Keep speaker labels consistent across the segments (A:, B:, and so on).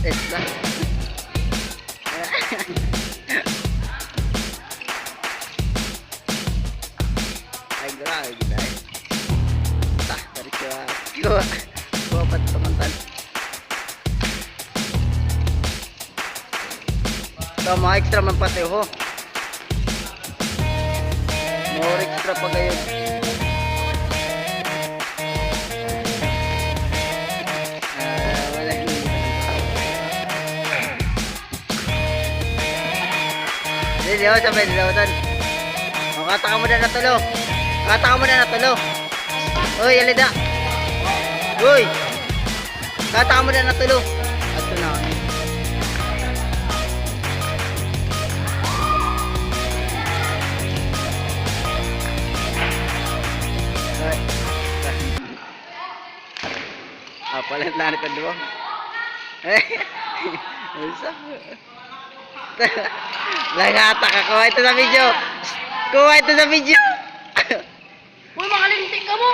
A: Extra. Ay, grabe guys. Tah, tarik ko. Ko pat teman-teman. So, mga extra man pati ho. More extra pa ngayon. Wala hindi. Hindi ho, sabay dilawatan. O, kata ka mo na natulo. Kata ka mo na natulo. Uy, alida. Uy. Kata ka mo na natulo. Ato na kami. Palit na ito doon. Langata ka. Kuha ito sa video. Kuha ito sa video.
B: Uy, makalintik ka mo.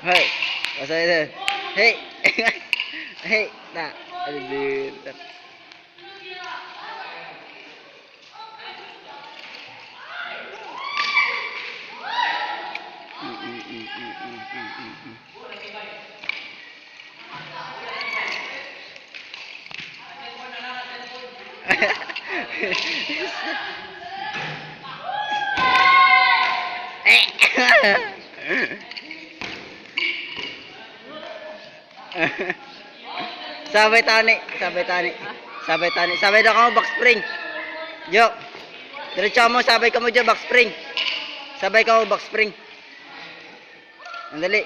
A: Hey. Pasal itu. Hey. Hey. Nah. Aduh. Sabay tani, sabay tani. Sabay tani. Sabay daw ka mo back spring. Jo. Diretso mo, sabay ka mo dyan back spring. Sabay ka mo back spring. Andali.